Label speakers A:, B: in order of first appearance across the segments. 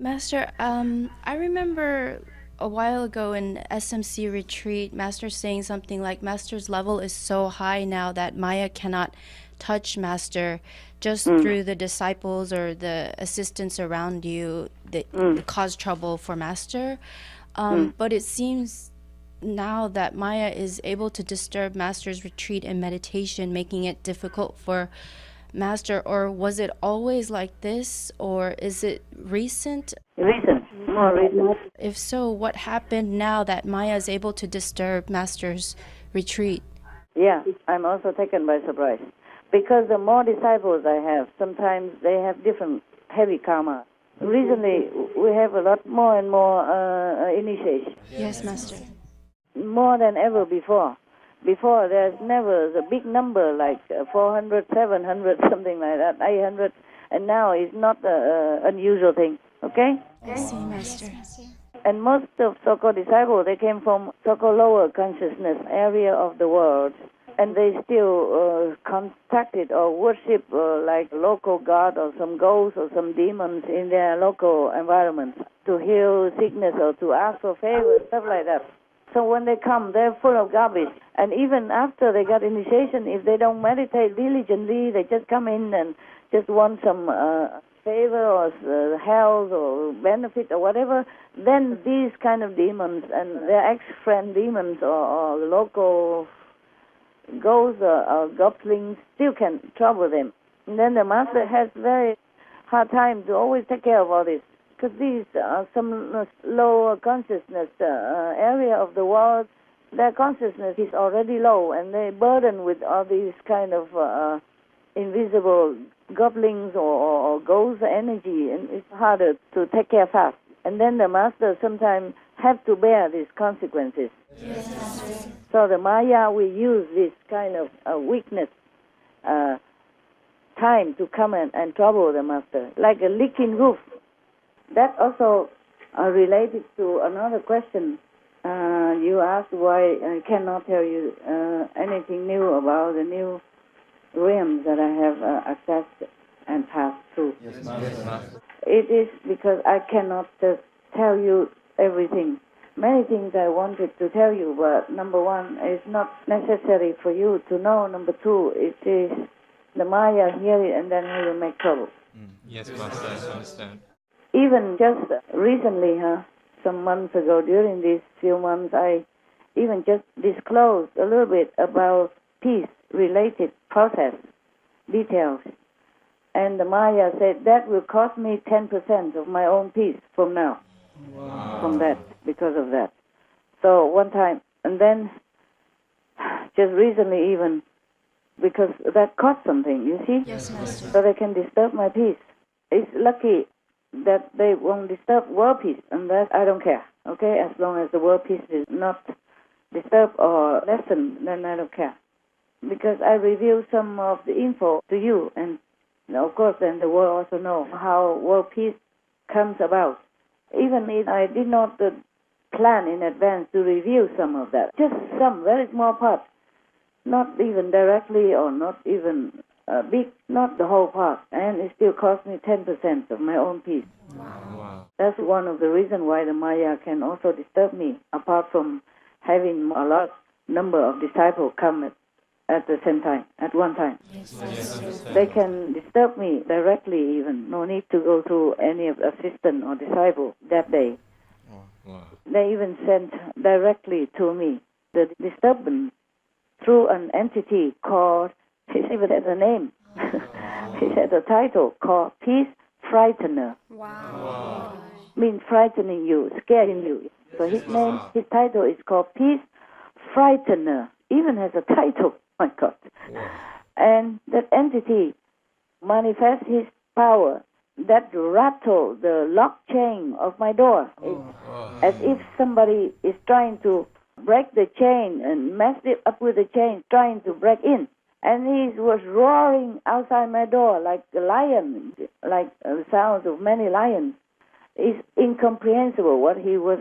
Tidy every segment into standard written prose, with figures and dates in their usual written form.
A: Master, I remember a while ago in SMC retreat, Master saying something like Master's level is so high now that Maya cannot touch Master just through the disciples or the assistants around you that cause trouble for Master. But it seems now that Maya is able to disturb Master's retreat and meditation, making it difficult for Master, or was it always like this, or is it recent?
B: Recent, more recent.
A: If so, what happened now that Maya is able to disturb Master's retreat?
B: Yeah, I'm also taken by surprise. Because the more disciples I have, sometimes they have different heavy karma. Recently, we have a lot more and more initiation.
A: Yes, Master.
B: More than ever before. Before, there's never the big number like 400, 700, something like that, 800, and now it's not an unusual thing, okay?
A: I see, Master.
B: And most of so-called disciples, they came from so-called lower consciousness area of the world, and they still contacted or worship like local god or some ghosts or some demons in their local environment to heal sickness or to ask for favors, stuff like that. So when they come, they're full of garbage. And even after they got initiation, if they don't meditate diligently, they just come in and just want some favor or health or benefit or whatever, then these kind of demons and their ex-friend demons or local ghosts or goblins still can trouble them. And then the master has very hard time to always take care of all this. Because these are some lower consciousness area of the world, their consciousness is already low, and they're burdened with all these kind of invisible goblins or ghost energy, and it's harder to take care fast. And then the master sometimes have to bear these consequences.
A: Yes, Master.
B: So the Maya will use this kind of weakness time to come and trouble the master, like a leaking roof. That also related to another question. You asked why I cannot tell you anything new about the new realms that I have accessed and passed through.
C: Yes, Master.
B: It is because I cannot tell you everything. Many things I wanted to tell you, but number one, it's not necessary for you to know. Number two, it is the Maya hear it and then he will make trouble.
C: Yes, Master, I understand.
B: Even just recently, some months ago, during these few months, I even just disclosed a little bit about peace-related process details. And the Maya said that will cost me 10% of my own peace from now, from that, because of that. So one time, and then just recently even, because that cost something, you see?
A: Yes, Master.
B: So they can disturb my peace. It's lucky that they won't disturb world peace, and that I don't care, okay? As long as the world peace is not disturbed or lessened, then I don't care. Because I reveal some of the info to you, and of course then the world also know how world peace comes about. Even if I did not plan in advance to reveal some of that, just some very small part, not even directly or not even big, not the whole part, and it still cost me 10% of my own peace.
C: Wow.
B: That's one of the reasons why the Maya can also disturb me, apart from having a large number of disciples come at the same time, at one time.
A: Yes,
C: Yes, I understand.
B: They can disturb me directly even, no need to go through any of assistant or disciple that day.
C: Wow.
B: They even sent directly to me the disturbance through an entity called, he even has a name, he has a title called Peace Frightener.
A: Wow.
B: Means frightening you, scaring you. So his name, his title is called Peace Frightener. Even has a title, my God.
C: Wow.
B: And that entity manifests his power that rattle the lock chain of my door. It's as if somebody is trying to break the chain and mess it up with the chain, trying to break in. And he was roaring outside my door like a lion, like the sounds of many lions. It's incomprehensible what he was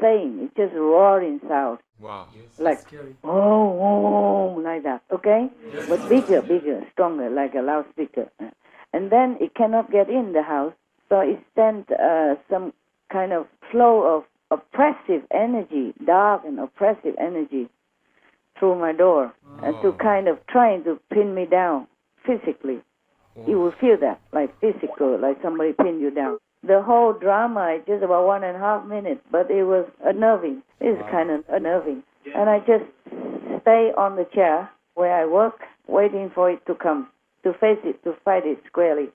B: saying. It's just roaring sound.
C: Wow.
B: Like, oh, like that, okay? But bigger, stronger, like a loudspeaker. And then it cannot get in the house. So it sent some kind of flow of oppressive energy, dark and oppressive energy, through my door, to kind of trying to pin me down physically. You will feel that, like physical, like somebody pinned you down. The whole drama is just about 1.5 minutes, but it was unnerving. It's kind of unnerving. And I just stay on the chair where I work, waiting for it to come, to face it, to fight it squarely.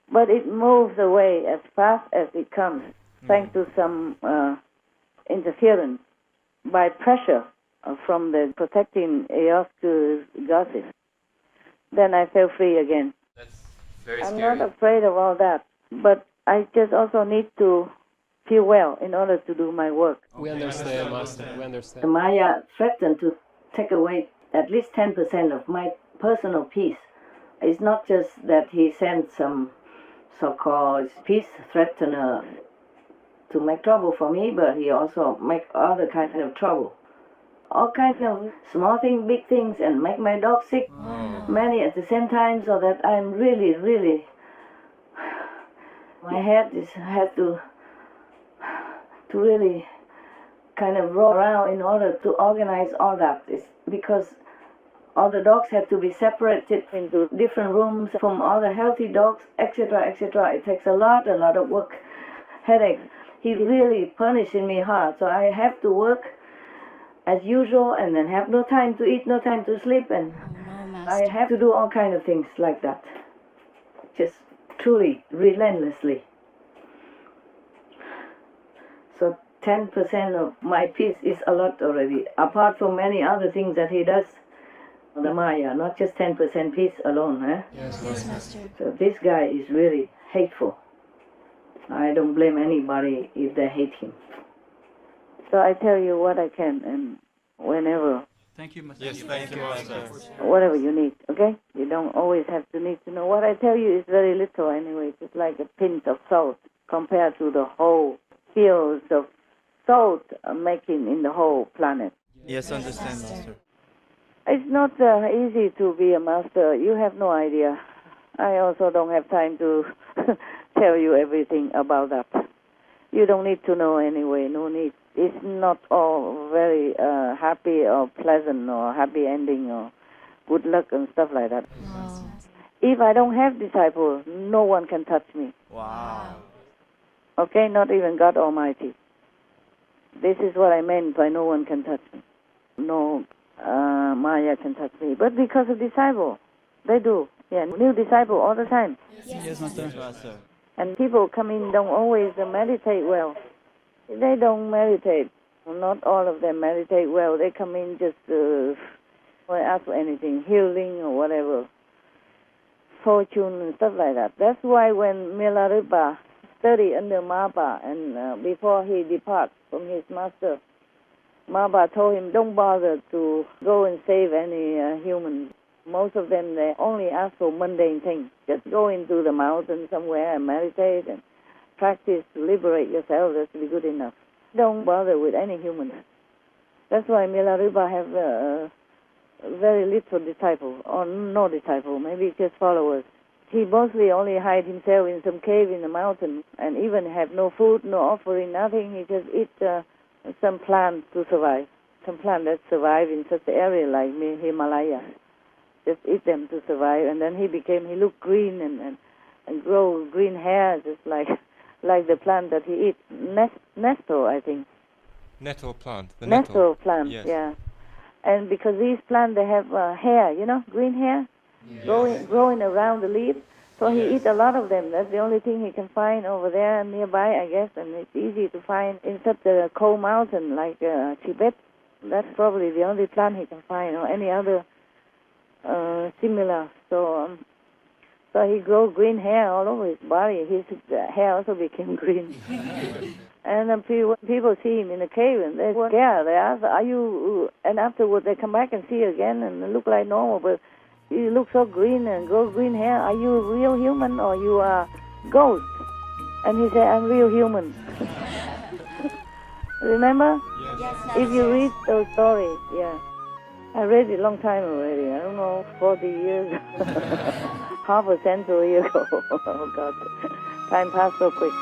B: But it moves away as fast as it comes, thanks to some interference by pressure from the protecting Eosku goddess. Then I feel free again.
C: That's very
B: I'm
C: scary.
B: not afraid of all that, but I just also need to feel well in order to do my work.
D: We understand, Master. We
B: The
D: understand.
B: Maya threatened to take away at least 10% of my personal peace. It's not just that he sent some so-called peace threatener to make trouble for me, but he also make other kind of trouble. All kinds of small things, big things, and make my dog sick, many at the same time, so that I'm really, really, my head has to really kind of roll around in order to organize all that. It's because all the dogs had to be separated into different rooms from all the healthy dogs, etc., etc. It takes a lot of work, headache. He really punishing me hard, so I have to work as usual and then have no time to eat, no time to sleep, and
A: Oh, no,
B: I
A: Master.
B: have to do all kinds of things like that. Just truly, relentlessly. So 10% of my peace is a lot already, apart from many other things that he does. The Maya, not just 10% peace alone.
D: Yes,
A: Yes,
D: Master.
A: Master.
B: So this guy is really hateful. I don't blame anybody if they hate him. So I tell you what I can, and whenever,
E: Thank you, Master.
C: Yes, thank you, Master.
B: whatever you need, okay? You don't always have to need to know. What I tell you is very little anyway. It's like a pinch of salt compared to the whole fields of salt making in the whole planet.
E: Yes, understand, Master.
B: It's not easy to be a master. You have no idea. I also don't have time to tell you everything about that. You don't need to know anyway. No need. It's not all very happy or pleasant or happy ending or good luck and stuff like that.
A: Wow.
B: If I don't have disciples, no one can touch me.
E: Wow.
B: Okay? Not even God Almighty. This is what I meant by no one can touch me. No Maya can touch me. But because of disciple, they do. Yeah, new disciple all the time.
E: Yes, Master. Yes, Master.
B: And people come in don't always meditate well. They don't meditate. Not all of them meditate well. They come in just ask for anything, healing or whatever, fortune and stuff like that. That's why when Milarepa studied under Mapa and before he departed from his master, Mapa told him, don't bother to go and save any human. Most of them, they only ask for mundane things. Just go into the mountain somewhere and meditate and practice to liberate yourself. That's be good enough. Don't bother with any human. That's why Milarepa have very little disciple, or no disciple, maybe just followers. He mostly only hide himself in some cave in the mountain and even have no food, no offering, nothing. He just eat some plant to survive. Some plant that survive in such an area like Himalaya. Just eat them to survive. And then he looked green and grow green hair just like the plant that he eat. Nettle, I think.
C: Nettle plant. The
B: Nettle plant,
C: Yes.
B: yeah. And because these plants, they have hair, green hair, growing around the leaves. So he eats a lot of them. That's the only thing he can find over there nearby, I guess. And it's easy to find in such a cold mountain like Tibet. That's probably the only plant he can find, or any other similar. So he grows green hair all over his body. His hair also became green. And then people see him in the cave and they scare. They ask, "Are you?" And afterwards they come back and see again and look like normal, but you look so green and grow green hair. Are you a real human or you are ghost? And he said, "I'm real human." Remember?
C: Yes.
B: If you read those stories, yeah. I read it a long time already. I don't know, 40 years, half a century ago. Oh God. Time passed so quick.